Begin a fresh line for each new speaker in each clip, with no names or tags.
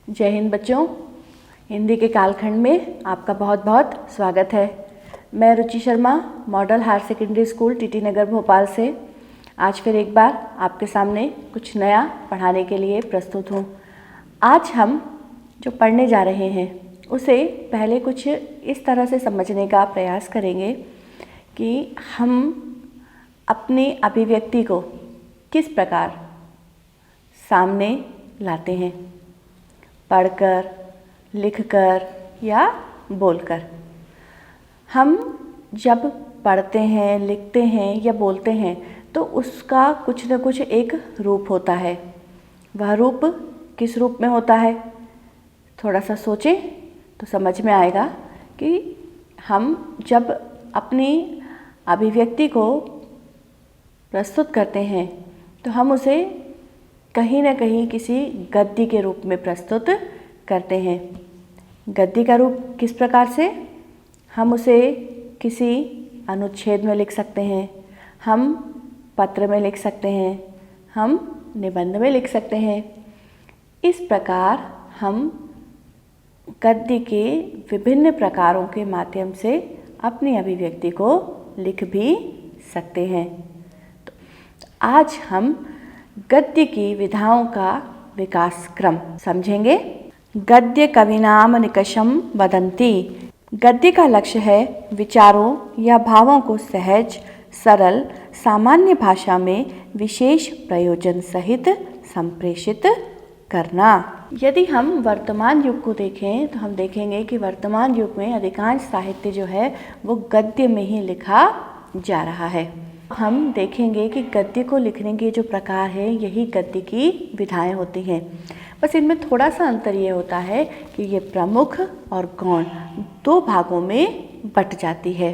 जय हिंद बच्चों। हिंदी के कालखंड में आपका बहुत बहुत स्वागत है। मैं Ruchi Sharma model higher secondary school TT Nagar Bhopal से आज फिर एक बार आपके सामने कुछ नया पढ़ाने के लिए प्रस्तुत हूँ। आज हम जो पढ़ने जा रहे हैं उसे पहले कुछ इस तरह से समझने का प्रयास करेंगे कि हम अपनी अभिव्यक्ति को किस प्रकार सामने लाते हैं, पढ़कर, लिखकर या बोलकर। हम जब पढ़ते हैं, लिखते हैं या बोलते हैं तो उसका कुछ न कुछ एक रूप होता है। वह रूप किस रूप में होता है, थोड़ा सा सोचें तो समझ में आएगा कि हम जब अपनी अभिव्यक्ति को प्रस्तुत करते हैं तो हम उसे कहीं न कहीं किसी गद्य के रूप में प्रस्तुत करते हैं। गद्य का रूप किस प्रकार से, हम उसे किसी अनुच्छेद में लिख सकते हैं, हम पत्र में लिख सकते हैं, हम निबंध में लिख सकते हैं। इस प्रकार हम गद्य के विभिन्न प्रकारों के माध्यम से अपनी अभिव्यक्ति को लिख भी सकते हैं। तो आज हम गद्य की विधाओं का विकास क्रम समझेंगे। गद्य कविनाम निकषम वदन्ति। गद्य का लक्ष्य है विचारों या भावों को सहज, सरल, सामान्य भाषा में विशेष प्रयोजन सहित संप्रेषित करना। यदि हम वर्तमान युग को देखें तो हम देखेंगे कि वर्तमान युग में अधिकांश साहित्य जो है वो गद्य में ही लिखा जा रहा है। हम देखेंगे कि गद्य को लिखने के जो प्रकार है यही गद्य की विधाएं होती हैं। बस इनमें थोड़ा सा अंतर ये होता है कि ये प्रमुख और गौण दो भागों में बट जाती है।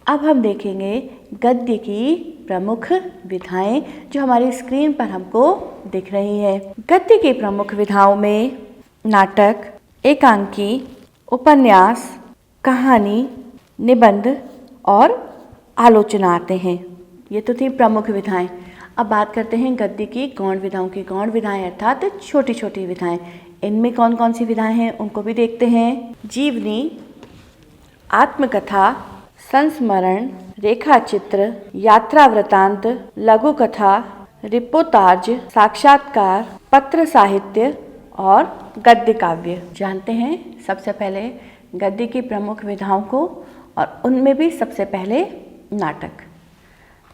अब हम देखेंगे गद्य की प्रमुख विधाएं जो हमारी स्क्रीन पर हमको दिख रही है। गद्य की प्रमुख विधाओं में नाटक, एकांकी, उपन्यास, कहानी, निबंध और आलोचना आते हैं। ये तो थी प्रमुख विधाएं। अब बात करते हैं गद्य की गौण विधाओं की। गौण विधाएं अर्थात छोटी छोटी विधाएं। इनमें कौन कौन सी विधाएं हैं उनको भी देखते हैं। जीवनी, आत्मकथा, संस्मरण, रेखाचित्र, यात्रा वृतांत, लघु कथा, रिपोर्टाज, साक्षात्कार, पत्र साहित्य और गद्य काव्य। जानते हैं सबसे पहले गद्य की प्रमुख विधाओं को, और उनमें भी सबसे पहले नाटक।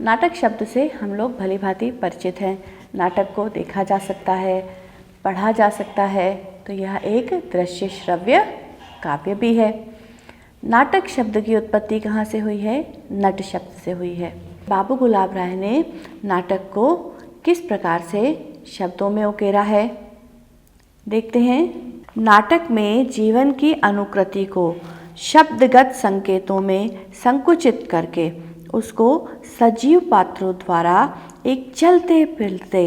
नाटक शब्द से हम लोग भली भांति परिचित हैं। नाटक को देखा जा सकता है, पढ़ा जा सकता है, तो यह एक दृश्य श्रव्य काव्य भी है। नाटक शब्द की उत्पत्ति कहाँ से हुई है? नट शब्द से हुई है। बाबू गुलाब राय ने नाटक को किस प्रकार से शब्दों में उकेरा है, देखते हैं। नाटक में जीवन की अनुकृति को शब्दगत संकेतों में संकुचित करके उसको सजीव पात्रों द्वारा एक चलते फिरते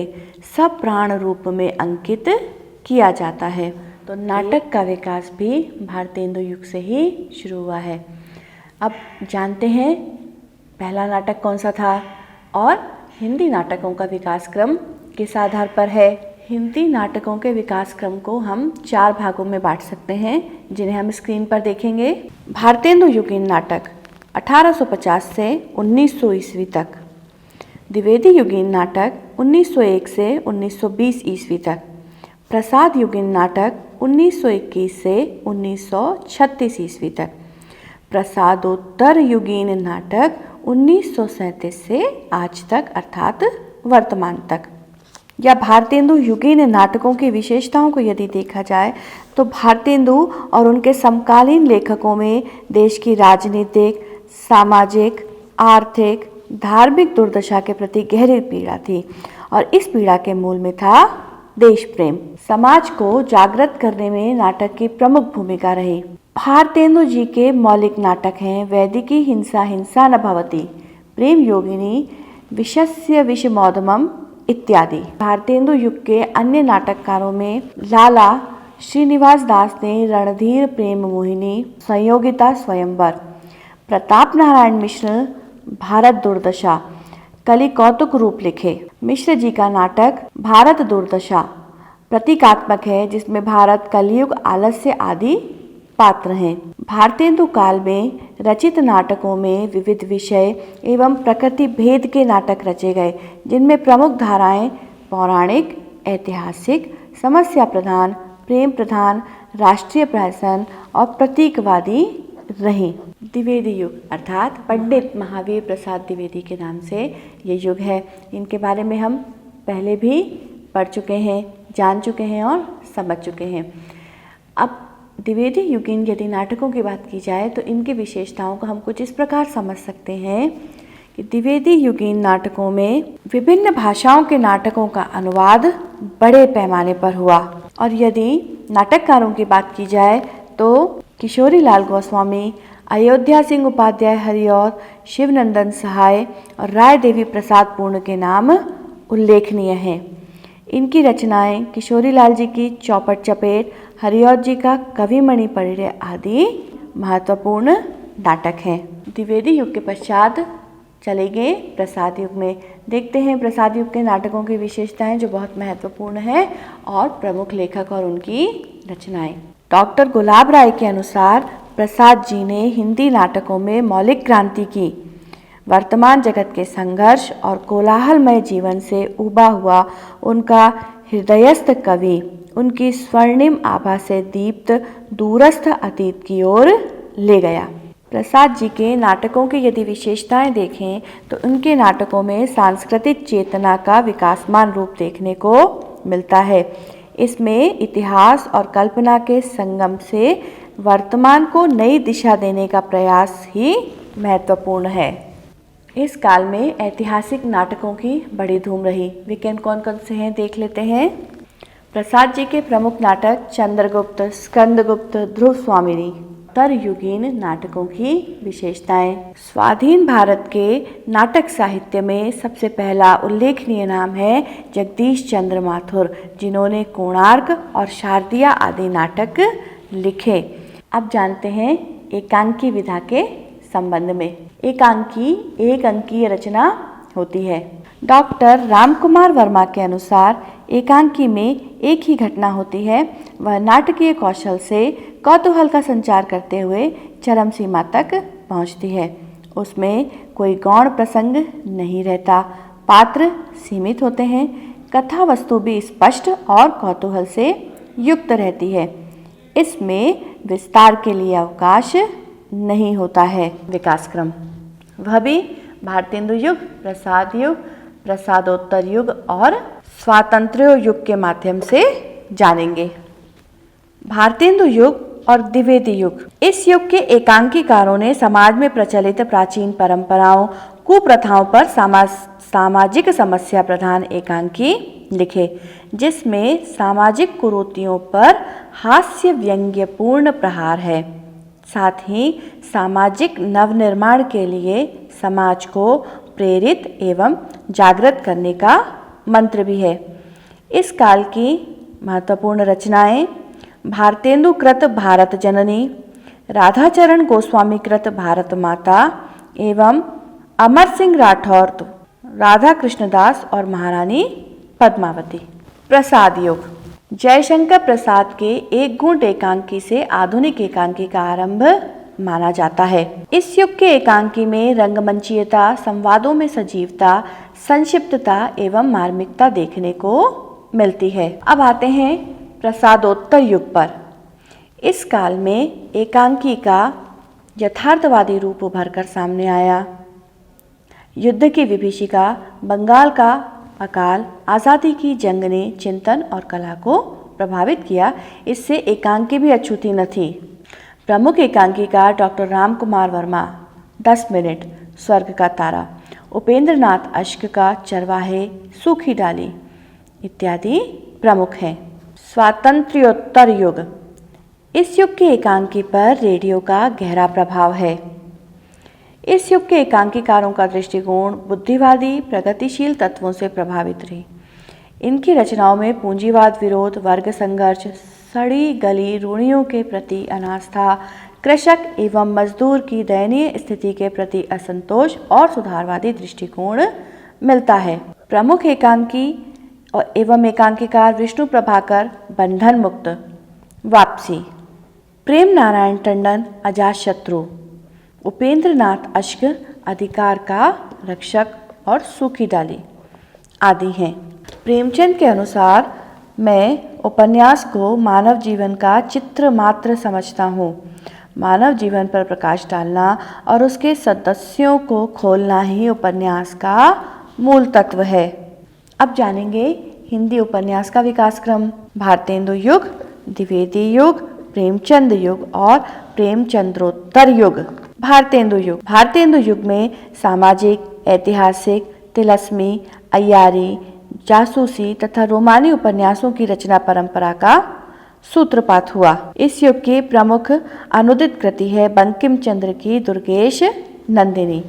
सप्राण रूप में अंकित किया जाता है। तो नाटक का विकास भी भारतेंदु युग से ही शुरू हुआ है। अब जानते हैं पहला नाटक कौन सा था और हिंदी नाटकों का विकास क्रम किस आधार पर है। हिंदी नाटकों के विकास क्रम को हम 4 भागों में बांट सकते हैं, जिन्हें हम स्क्रीन पर देखेंगे। भारतेंदु युगीन नाटक 1850 से 1900 ईस्वी तक। द्विवेदी युगीन नाटक 1901 से 1920 ईस्वी तक। प्रसाद युगीन नाटक 1921 से 1936 ईस्वी तक। प्रसादोत्तर युगीन नाटक 1937 से आज तक अर्थात वर्तमान तक। या भारतेंदु युगीन नाटकों की विशेषताओं को यदि देखा जाए तो भारतेंदु और उनके समकालीन लेखकों में देश की राजनीतिक, सामाजिक, आर्थिक, धार्मिक दुर्दशा के प्रति गहरी पीड़ा थी, और इस पीड़ा के मूल में था देश प्रेम। समाज को जागृत करने में नाटक की प्रमुख भूमिका रही। भारतेंदु जी के मौलिक नाटक हैं वैदिकी हिंसा हिंसा न भवति, प्रेम योगिनी, विषस्य विषमोदमम इत्यादि। भारतेंदु युग के अन्य नाटककारों में लाला श्रीनिवास दास ने रणधीर प्रेम मोहिनी, संयोगिता स्वयंवर, प्रताप नारायण मिश्र भारत दुर्दशा, कलि कौतुक रूप लिखे। मिश्र जी का नाटक भारत दुर्दशा प्रतीकात्मक है, जिसमें भारत, कलयुग, आलस्य आदि पात्र हैं। भारतेंदु काल में रचित नाटकों में विविध विषय एवं प्रकृति भेद के नाटक रचे गए, जिनमें प्रमुख धाराएं पौराणिक, ऐतिहासिक, समस्या प्रधान, प्रेम प्रधान, राष्ट्रीय प्रहसन और प्रतीकवादी रही। द्विवेदी युग अर्थात पंडित महावीर प्रसाद द्विवेदी के नाम से ये युग है। इनके बारे में हम पहले भी पढ़ चुके हैं, जान चुके हैं और समझ चुके हैं। अब द्विवेदी युगीन यदि नाटकों की बात की जाए तो इनकी विशेषताओं को हम कुछ इस प्रकार समझ सकते हैं कि द्विवेदी युगीन नाटकों में विभिन्न भाषाओं के नाटकों का अनुवाद बड़े पैमाने पर हुआ। और यदि नाटककारों की बात की जाए तो किशोरी लाल गोस्वामी, अयोध्या सिंह उपाध्याय हरिऔध, शिवनंदन सहाय और राय देवी प्रसाद पूर्ण के नाम उल्लेखनीय हैं। इनकी रचनाएं किशोरी लाल जी की चौपट चपेट, हरिऔध जी का कविमणि परिणय आदि महत्वपूर्ण नाटक हैं। द्विवेदी युग के पश्चात चले गए प्रसाद युग में। देखते हैं प्रसाद युग के नाटकों की विशेषताएं जो बहुत महत्वपूर्ण है और प्रमुख लेखक और उनकी रचनाएं। डॉक्टर गुलाब राय के अनुसार प्रसाद जी ने हिंदी नाटकों में मौलिक क्रांति की। वर्तमान जगत के संघर्ष और कोलाहलमय जीवन से उबा हुआ उनका हृदयस्थ कवि उनकी स्वर्णिम आभा से दीप्त दूरस्थ अतीत की ओर ले गया। प्रसाद जी के नाटकों की यदि विशेषताएं देखें तो उनके नाटकों में सांस्कृतिक चेतना का विकासमान रूप देखने को मिलता है। इसमें इतिहास और कल्पना के संगम से वर्तमान को नई दिशा देने का प्रयास ही महत्वपूर्ण है। इस काल में ऐतिहासिक नाटकों की बड़ी धूम रही। वे कौन कौन से हैं देख लेते हैं। प्रसाद जी के प्रमुख नाटक चंद्रगुप्त, स्कंदगुप्त, ध्रुव स्वामिनी। उत्तरयुगीन नाटकों की विशेषताएं। स्वाधीन भारत के नाटक साहित्य में सबसे पहला उल्लेखनीय नाम है जगदीश चंद्र माथुर, जिन्होंने कोणार्क और शारदिया आदि नाटक लिखे। अब जानते हैं एकांकी विधा के संबंध में। एकांकी एक अंकीय रचना होती है। डॉक्टर रामकुमार वर्मा के अनुसार एकांकी में एक ही घटना होती है। वह नाटकीय कौशल से कौतूहल का संचार करते हुए चरम सीमा तक पहुंचती है। उसमें कोई गौण प्रसंग नहीं रहता, पात्र सीमित होते हैं, कथा वस्तु भी स्पष्ट और कौतूहल से युक्त रहती है। इसमें विस्तार के लिए अवकाश नहीं होता है। विकास क्रम वह भी भारतेंदु युग, प्रसाद युग, प्रसादोत्तर युग और स्वातंत्र्य युग के माध्यम से जानेंगे। भारतेंदु युग और द्विवेदी युग। इस युग के एकांकीकारों ने समाज में प्रचलित प्राचीन परंपराओं, कुप्रथाओं पर सामाजिक समस्या प्रधान एकांकी लिखे, जिसमें सामाजिक कुरीतियों पर हास्य व्यंग्यपूर्ण प्रहार है। साथ ही सामाजिक नवनिर्माण के लिए समाज को प्रेरित एवं जागृत करने का मंत्र भी है। इस काल की महत्वपूर्ण रचनाएं भारतेंदु कृत भारत जननी, राधाचरण गोस्वामी कृत भारत माता एवं अमर सिंह राठौर राधा कृष्णदास और महारानी पद्मावती। प्रसाद युग जयशंकर प्रसाद के एक गुण एकांकी से आधुनिक एकांकी का आरंभ माना जाता है। इस युग के एकांकी में रंगमंचीयता, संवादों में सजीवता, संक्षिप्तता एवं मार्मिकता देखने को मिलती है। अब आते हैं प्रसादोत्तर युग पर। इस काल में एकांकी का यथार्थवादी रूप उभर कर सामने आया। युद्ध की विभीषिका, बंगाल का अकाल, आज़ादी की जंग ने चिंतन और कला को प्रभावित किया। इससे एकांकी भी अछूती न थी। प्रमुख एकांकीकार डॉक्टर रामकुमार वर्मा 10 मिनट, स्वर्ग का तारा, उपेंद्र नाथ अश्क का चरवाहे, सूखी डाली इत्यादि प्रमुख हैं। स्वातंत्र्योत्तर युग। इस युग के एकांकी पर रेडियो का गहरा प्रभाव है। इस युग के एकांकीकारों का दृष्टिकोण बुद्धिवादी प्रगतिशील तत्वों से प्रभावित रही। इनकी रचनाओं में पूंजीवाद विरोध, वर्ग संघर्ष, सड़ी गली रूढ़ियों के प्रति अनास्था, कृषक एवं मजदूर की दयनीय स्थिति के प्रति असंतोष और सुधारवादी दृष्टिकोण मिलता है। प्रमुख एकांकी और एवं एकांकीकार विष्णु प्रभाकर बंधन मुक्त। वापसी प्रेम नारायण टंडन अजातशत्रु। उपेंद्र नाथ अश्क अधिकार का रक्षक और सूखी डाली आदि हैं। प्रेमचंद के अनुसार मैं उपन्यास को मानव जीवन का चित्र मात्र समझता हूँ। मानव जीवन पर प्रकाश डालना और उसके सदस्यों को खोलना ही उपन्यास का मूल तत्व है। अब जानेंगे हिंदी उपन्यास का विकास क्रम। भारतेंदु युग, द्विवेदी युग, प्रेमचंद युग और प्रेमचंद्रोत्तर युग। भारतेंदु युग में सामाजिक, ऐतिहासिक, तिलस्मी, अय्यारी, जासूसी तथा रोमानी उपन्यासों की रचना परंपरा का सूत्रपात हुआ। इस युग की प्रमुख अनुदित कृति है बंकिम चंद्र की दुर्गेश नंदिनी।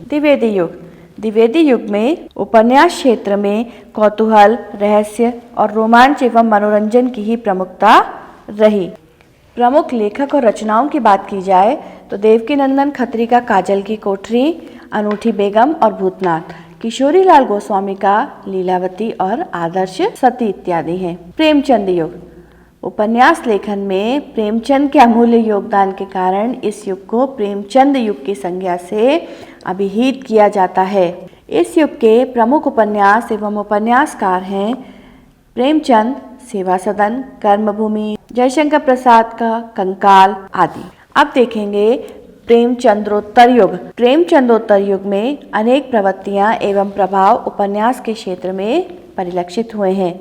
द्विवेदी युग में उपन्यास क्षेत्र में कौतूहल, रहस्य और रोमांच एवं मनोरंजन की ही प्रमुखता रही। प्रमुख लेखक और रचनाओं की बात की जाए तो देवकीनंदन खत्री का काजल की कोठरी, अनूठी बेगम और भूतनाथ, किशोरी लाल गोस्वामी का लीलावती और आदर्श सती इत्यादि हैं। प्रेमचंद युग उपन्यास लेखन में प्रेमचंद के अमूल्य योगदान के कारण इस युग को प्रेमचंद युग की संज्ञा से अभिहित किया जाता है। इस युग के प्रमुख उपन्यास एवं उपन्यासकार हैं प्रेमचंद, सेवा सदन, कर्मभूमि, जयशंकर प्रसाद का कंकाल आदि। अब देखेंगे प्रेमचंद्रोत्तर युग। प्रेमचंद्रोत्तर युग में अनेक प्रवृत्तियां एवं प्रभाव उपन्यास के क्षेत्र में परिलक्षित हुए हैं।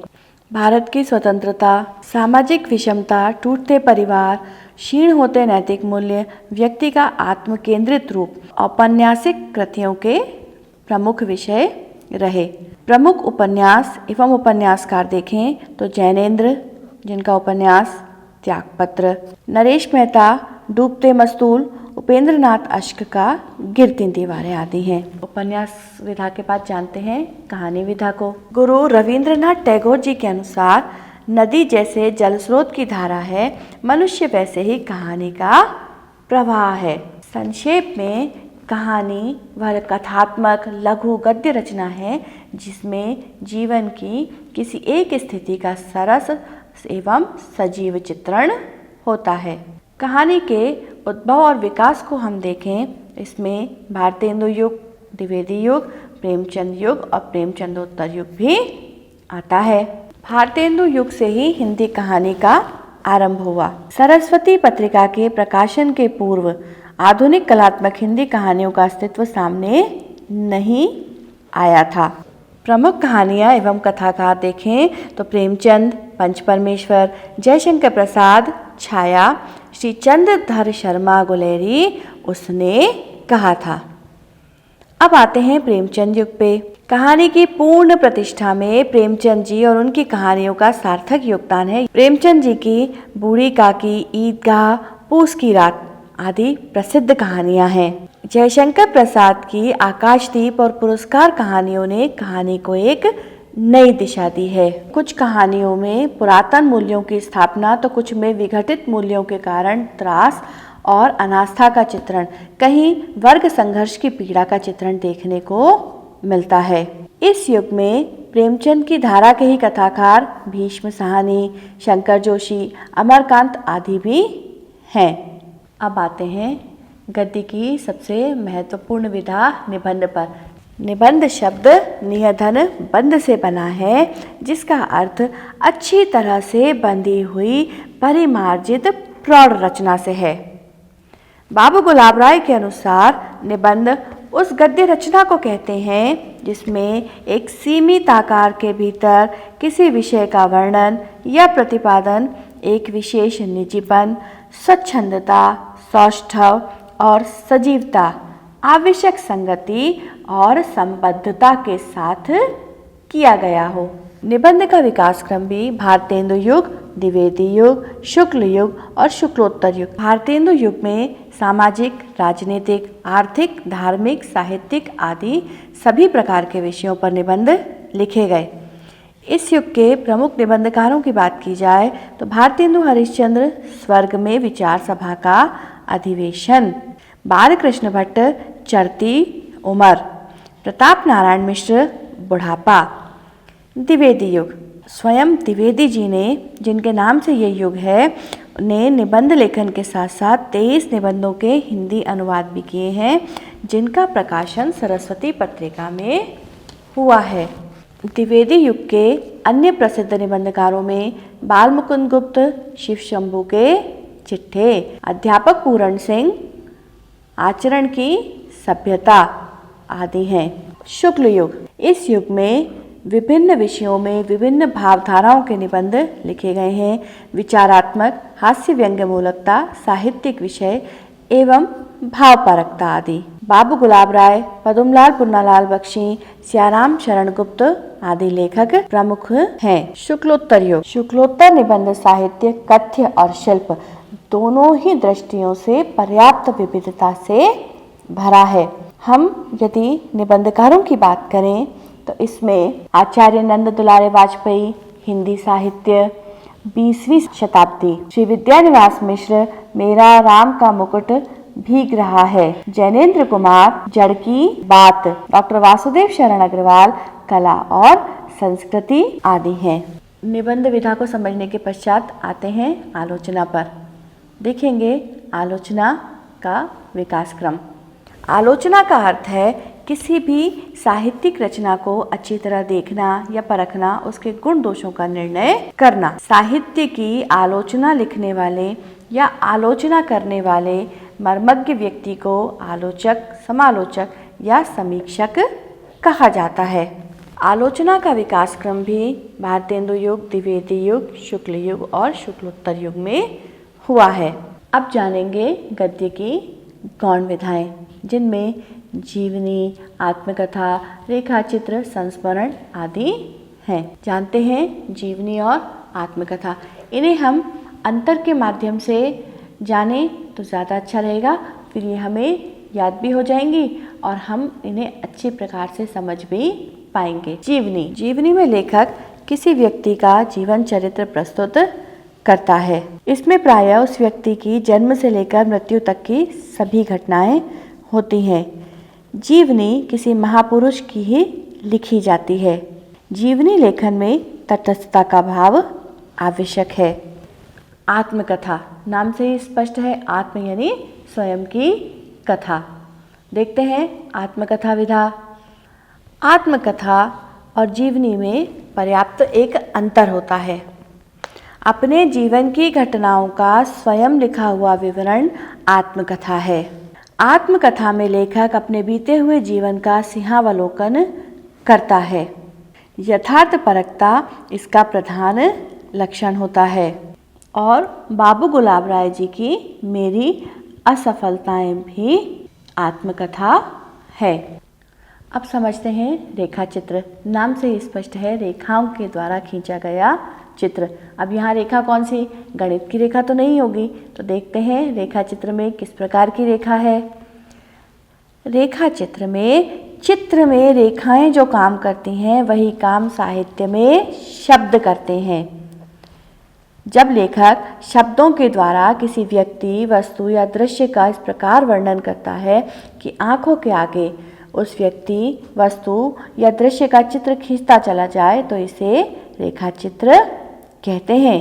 भारत की स्वतंत्रता, सामाजिक विषमता, टूटते परिवार, क्षीण होते नैतिक मूल्य, व्यक्ति का आत्म केंद्रित रूप औपन्यासिक कृतियों के प्रमुख विषय रहे। प्रमुख उपन्यास एवं उपन्यासकार देखें तो जैनेन्द्र, जिनका उपन्यास त्यागपत्र, नरेश मेहता डूबते मस्तूल, उपेंद्र नाथ अश्क का गिरती दीवारें आदि हैं। उपन्यास विधा के बाद जानते हैं कहानी विधा को। गुरु रविंद्रनाथ टैगोर जी के अनुसार नदी जैसे जल स्रोत की धारा है, मनुष्य वैसे ही कहानी का प्रवाह है। संक्षेप में कहानी वह कथात्मक लघु गद्य रचना है जिसमें जीवन की किसी एक स्थिति का सरस एवं सजीव चित्रण होता है। कहानी के उद्भव और विकास को हम देखें, इसमें भारतेंदु युग, द्विवेदी युग, प्रेमचंद युग और प्रेमचंद्रोत्तर युग भी आता है। भारतेंदु युग से ही हिंदी कहानी का आरंभ हुआ। सरस्वती पत्रिका के प्रकाशन के पूर्व आधुनिक कलात्मक हिंदी कहानियों का अस्तित्व सामने नहीं आया था। प्रमुख कहानियाँ एवं कथाकार देखें तो प्रेमचंद, पंच परमेश्वर, जयशंकर प्रसाद, छाया, श्री चंद्रधर शर्मा गुलेरी, उसने कहा था। अब आते हैं प्रेमचंद युग पे। कहानी की पूर्ण प्रतिष्ठा में प्रेमचंद जी और उनकी कहानियों का सार्थक योगदान है। प्रेमचंद जी की बूढ़ी काकी, ईदगाह, पूस की रात आदि प्रसिद्ध कहानियां हैं। जयशंकर प्रसाद की आकाशदीप और पुरस्कार कहानियों ने कहानी को एक नई दिशा दी है। कुछ कहानियों में पुरातन मूल्यों की स्थापना तो कुछ में विघटित मूल्यों के कारण त्रास और अनास्था का चित्रण, कहीं वर्ग संघर्ष की पीड़ा का चित्रण देखने को मिलता है। इस युग में प्रेमचंद की धारा के ही कथाकार भीष्म साहनी, शंकर जोशी, अमरकांत आदि भी हैं। अब आते हैं गद्य की सबसे महत्वपूर्ण विधा निबंध पर। निबंध शब्द नियधन बंध से बना है, जिसका अर्थ अच्छी तरह से बंधी हुई परिमार्जित प्रौढ़ रचना से है। बाबू गुलाब राय के अनुसार निबंध उस गद्य रचना को कहते हैं जिसमें एक सीमित आकार के भीतर किसी विषय का वर्णन या प्रतिपादन एक विशेष निजीपन, स्वच्छंदता, सौष्ठव और सजीवता, आवश्यक संगति और संबद्धता के साथ किया गया हो। निबंध का विकास क्रम भी भारतेंदु युग, द्विवेदी युग, शुक्ल युग और शुक्लोत्तर युग। भारतेंदु युग में सामाजिक, राजनीतिक, आर्थिक, धार्मिक, साहित्यिक आदि सभी प्रकार के विषयों पर निबंध लिखे गए। इस युग के प्रमुख निबंधकारों की बात की जाए तो भारतेंदु हरिश्चंद्र स्वर्ग में विचार सभा का अधिवेशन, बालकृष्ण भट्ट चढ़ती उमर, प्रताप नारायण मिश्र बुढ़ापा। द्विवेदी युग स्वयं द्विवेदी जी ने, जिनके नाम से ये युग है, ने निबंध लेखन के साथ साथ 23 निबंधों के हिंदी अनुवाद भी किए हैं, जिनका प्रकाशन सरस्वती पत्रिका में हुआ है। द्विवेदी युग के अन्य प्रसिद्ध निबंधकारों में बाल मुकुंद गुप्त, शिव शंभू के चिट्ठे, अध्यापक पूरण सिंह, आचरण की सभ्यता आदि हैं। शुक्ल युग, इस युग में विभिन्न विषयों में विभिन्न भावधाराओं के निबंध लिखे गए हैं। विचारात्मक, हास्य व्यंग्यमूलकता, साहित्यिक विषय एवं भावपरकता आदि। बाबू गुलाब राय, पदुमलाल पुन्नालाल बख्शी, सियाराम शरण गुप्त आदि लेखक प्रमुख हैं। शुक्लोत्तर युग, शुक्लोत्तर निबंध साहित्य कथ्य और शिल्प दोनों ही दृष्टियों से पर्याप्त विविधता से भरा है। हम यदि निबंधकारों की बात करें तो इसमें आचार्य नंद दुलारे वाजपेयी, हिंदी साहित्य 20वीं शताब्दी, श्री विद्यानिवास मिश्र, मेरा राम का मुकुट भीग रहा है, जैनेन्द्र कुमार, जड़ की बात, डॉक्टर वासुदेव शरण अग्रवाल, कला और संस्कृति आदि हैं। निबंध विधा को समझने के पश्चात आते हैं आलोचना पर। देखेंगे आलोचना का विकास क्रम। आलोचना का अर्थ है किसी भी साहित्यिक रचना को अच्छी तरह देखना या परखना, उसके गुण दोषों का निर्णय करना। साहित्य की आलोचना लिखने वाले या आलोचना करने वाले मर्मज्ञ व्यक्ति को आलोचक, समालोचक या समीक्षक कहा जाता है। आलोचना का विकास क्रम भी भारतेंदु युग, द्विवेदी युग, शुक्ल युग और शुक्लोत्तर युग में हुआ है। अब जानेंगे गद्य की गौण विधाएं, जिनमें जीवनी, आत्मकथा, रेखाचित्र, संस्मरण आदि हैं। जानते हैं जीवनी और आत्मकथा। इन्हें हम अंतर के माध्यम से जाने तो ज़्यादा अच्छा रहेगा, फिर ये हमें याद भी हो जाएंगी और हम इन्हें अच्छी प्रकार से समझ भी पाएंगे। जीवनी, जीवनी में लेखक किसी व्यक्ति का जीवन चरित्र प्रस्तुत करता है। इसमें प्रायः उस व्यक्ति की जन्म से लेकर मृत्यु तक की सभी घटनाएं होती हैं। जीवनी किसी महापुरुष की ही लिखी जाती है। जीवनी लेखन में तटस्थता का भाव आवश्यक है। आत्मकथा, नाम से ही स्पष्ट है, आत्म यानी स्वयं की कथा। देखते हैं आत्मकथा विधा। आत्मकथा और जीवनी में पर्याप्त एक अंतर होता है। अपने जीवन की घटनाओं का स्वयं लिखा हुआ विवरण आत्मकथा है। आत्मकथा में लेखक अपने बीते हुए जीवन का सिंहावलोकन करता है। यथार्थपरकता इसका प्रधान लक्षण होता है। और बाबू गुलाब राय जी की मेरी असफलताएं भी आत्मकथा है। अब समझते हैं रेखाचित्र। नाम से ही स्पष्ट है, रेखाओं के द्वारा खींचा गया चित्र। अब यहाँ रेखा कौन सी, गणित की रेखा तो नहीं होगी, तो देखते हैं रेखाचित्र में किस प्रकार की रेखा है। रेखाचित्र में, चित्र में रेखाएं जो काम करती हैं वही काम साहित्य में शब्द करते हैं। जब लेखक शब्दों के द्वारा किसी व्यक्ति, वस्तु या दृश्य का इस प्रकार वर्णन करता है कि आंखों के आगे उस व्यक्ति, वस्तु या दृश्य का चित्र खींचता चला जाए, तो इसे रेखाचित्र कहते हैं।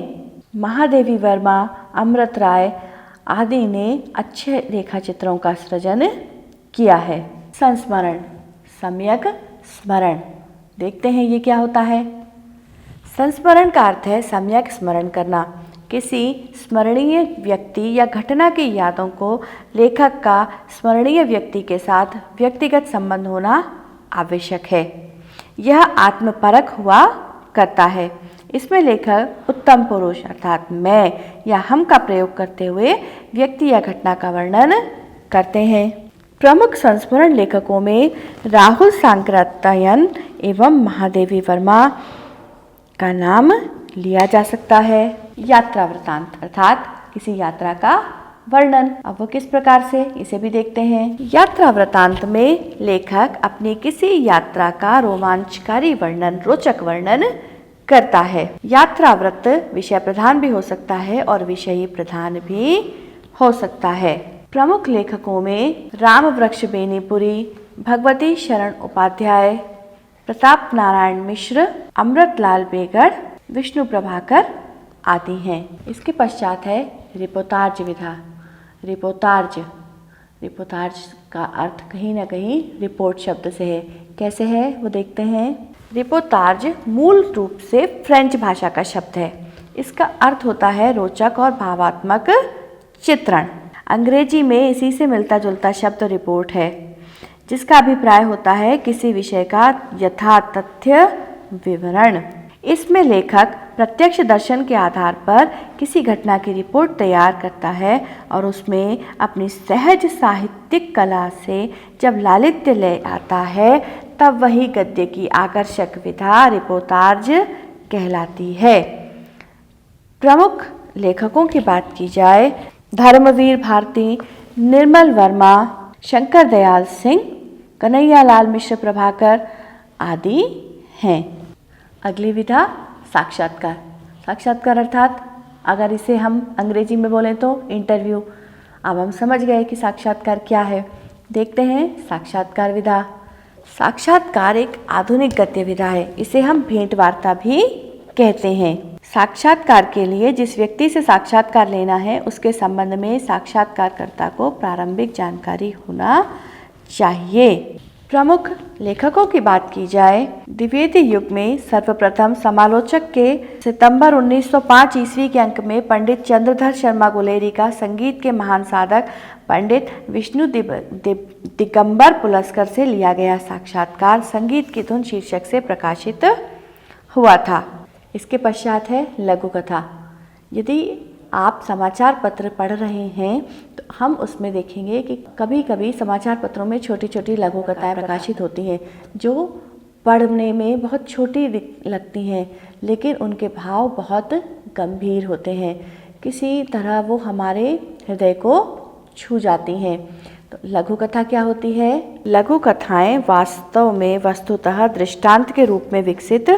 महादेवी वर्मा, अमृत राय आदि ने अच्छे रेखाचित्रों का सृजन किया है। संस्मरण, सम्यक स्मरण। देखते हैं ये क्या होता है। संस्मरण का अर्थ है सम्यक स्मरण करना। किसी स्मरणीय व्यक्ति या घटना की यादों को लेखक का स्मरणीय व्यक्ति के साथ व्यक्तिगत संबंध होना आवश्यक है। यह आत्मपरक हुआ करता है। इसमें लेखक उत्तम पुरुष अर्थात मैं या हम का प्रयोग करते हुए व्यक्ति या घटना का वर्णन करते हैं। प्रमुख संस्मरण लेखकों में राहुल सांकृत्यायन एवं महादेवी वर्मा का नाम लिया जा सकता है। यात्रा वृतांत अर्थात किसी यात्रा का वर्णन। अब वो किस प्रकार से, इसे भी देखते हैं। यात्रा वृतांत में लेखक अपनी किसी यात्रा का रोमांचकारी वर्णन, रोचक वर्णन करता है। यात्रा वृत्त विषय प्रधान भी हो सकता है और विषयी प्रधान भी हो सकता है। प्रमुख लेखकों में राम वृक्ष बेनीपुरी, भगवती शरण उपाध्याय, प्रताप नारायण मिश्र, अमृतलाल बेगड़ विष्णु प्रभाकर आदि हैं। इसके पश्चात है रिपोर्टाज विधा। रिपोर्टाज का अर्थ कहीं ना कहीं रिपोर्ट शब्द से है। कैसे है वो देखते हैं। रिपोर्टाज मूल रूप से फ्रेंच भाषा का शब्द है। इसका अर्थ होता है रोचक और भावात्मक चित्रण। अंग्रेजी में इसी से मिलता जुलता शब्द रिपोर्ट है, जिसका अभिप्राय होता है किसी विषय का यथातथ्य विवरण। इसमें लेखक प्रत्यक्ष दर्शन के आधार पर किसी घटना की रिपोर्ट तैयार करता है और उसमें अपनी सहज साहित्यिक कला से जब लालित्य ले आता है तब वही गद्य की आकर्षक विधा रिपोर्टाज कहलाती है। प्रमुख लेखकों की बात की जाए, धर्मवीर भारती, निर्मल वर्मा, शंकर दयाल सिंह, कन्हैयालाल मिश्र प्रभाकर आदि हैं। अगली विधा साक्षात्कार। साक्षात्कार अर्थात अगर इसे हम अंग्रेजी में बोलें तो इंटरव्यू। अब हम समझ गए कि साक्षात्कार क्या है। देखते हैं साक्षात्कार विधा। साक्षात्कार एक आधुनिक गद्य विधा है। इसे हम भेंट वार्ता भी कहते हैं। साक्षात्कार के लिए जिस व्यक्ति से साक्षात्कार लेना है उसके संबंध में साक्षात्कारकर्ता को प्रारंभिक जानकारी होना चाहिए। प्रमुख लेखकों की बात की जाए, द्विवेदी युग में सर्वप्रथम समालोचक के सितंबर 1905 ईस्वी के अंक में पंडित चंद्रधर शर्मा गुलेरी का संगीत के महान साधक पंडित विष्णु दिगंबर पुलस्कर से लिया गया साक्षात्कार संगीत की धुन शीर्षक से प्रकाशित हुआ था। इसके पश्चात है लघु कथा। यदि आप समाचार पत्र पढ़ रहे हैं तो हम उसमें देखेंगे कि कभी कभी समाचार पत्रों में छोटी छोटी लघु कथाएँ प्रकाशित होती हैं जो पढ़ने में बहुत छोटी लगती हैं, लेकिन उनके भाव बहुत गंभीर होते हैं। किसी तरह वो हमारे हृदय को छू जाती हैं। तो लघु कथा क्या होती है? लघु कथाएँ वास्तव में वस्तुतः दृष्टांत के रूप में विकसित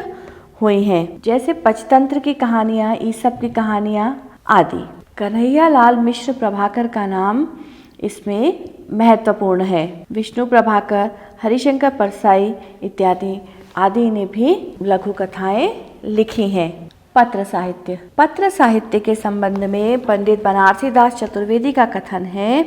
हुई हैं, जैसे पंचतंत्र की कहानियाँ, ईसप की कहानियाँ आदि। कन्हैयालाल मिश्र प्रभाकर का नाम इसमें महत्वपूर्ण है। विष्णु प्रभाकर, हरिशंकर परसाई इत्यादि आदि ने भी लघु कथाएं लिखी हैं। पत्र साहित्य। पत्र साहित्य के संबंध में पंडित बनारसी दास चतुर्वेदी का कथन है,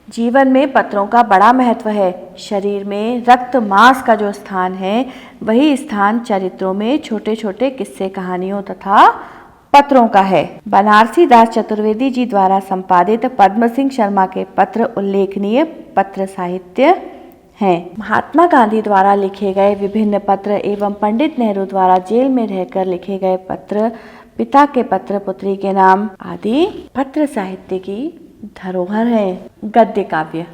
जीवन में पत्रों का बड़ा महत्व है। शरीर में रक्त मांस का जो स्थान है वही स्थान चरित्रों में छोटे छोटे किस्से कहानियों तथा पत्रों का है। बनारसी दास चतुर्वेदी जी द्वारा संपादित पद्म सिंह शर्मा के पत्र उल्लेखनीय पत्र साहित्य हैं। महात्मा गांधी द्वारा लिखे गए विभिन्न पत्र एवं पंडित नेहरू द्वारा जेल में रहकर लिखे गए पत्र, पिता के पत्र पुत्री के नाम आदि पत्र साहित्य की धरोहर है। गद्य काव्य।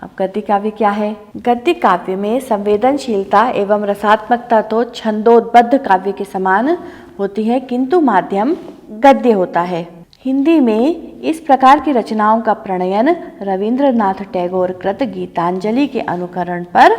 अब गद्य काव्य क्या है? गद्य काव्य में संवेदनशीलता एवं रसात्मकता तो छंदोबद्ध काव्य के समान होती है, किंतु माध्यम गद्य होता है। हिंदी में इस प्रकार की रचनाओं का प्रणयन रविंद्रनाथ टैगोर कृत गीतांजलि के अनुकरण पर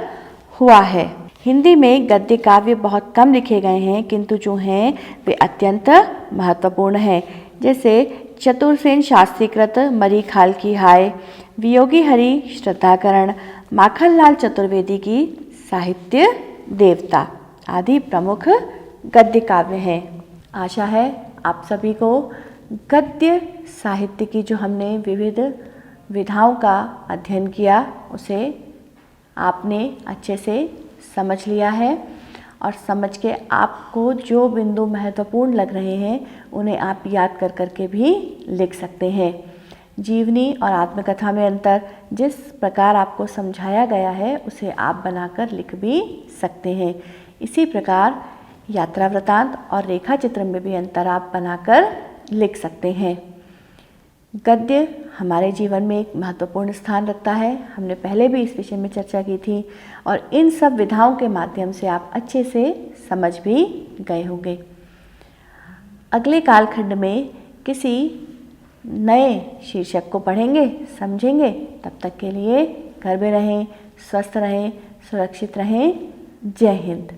हुआ है। हिंदी में गद्य काव्य बहुत कम लिखे गए हैं, किंतु जो हैं वे अत्यंत महत्वपूर्ण हैं, जैसे चतुरसेन शास्त्री कृत मरी खाल की हाय, वियोगी हरि श्रद्धाकरण, माखनलाल चतुर्वेदी की साहित्य देवता आदि प्रमुख गद्य काव्य हैं। आशा है आप सभी को गद्य साहित्य की जो हमने विविध विधाओं का अध्ययन किया उसे आपने अच्छे से समझ लिया है, और समझ के आपको जो बिंदु महत्वपूर्ण लग रहे हैं उन्हें आप याद कर करके भी लिख सकते हैं। जीवनी और आत्मकथा में अंतर जिस प्रकार आपको समझाया गया है उसे आप बनाकर लिख भी सकते हैं। इसी प्रकार यात्रा वृतांत और रेखा चित्र में भी अंतर आप बनाकर लिख सकते हैं। गद्य हमारे जीवन में एक महत्वपूर्ण स्थान रखता है। हमने पहले भी इस विषय में चर्चा की थी और इन सब विधाओं के माध्यम से आप अच्छे से समझ भी गए होंगे। अगले कालखंड में किसी नए शीर्षक को पढ़ेंगे, समझेंगे। तब तक के लिए घर में रहें, स्वस्थ रहें, सुरक्षित रहें। जय हिंद।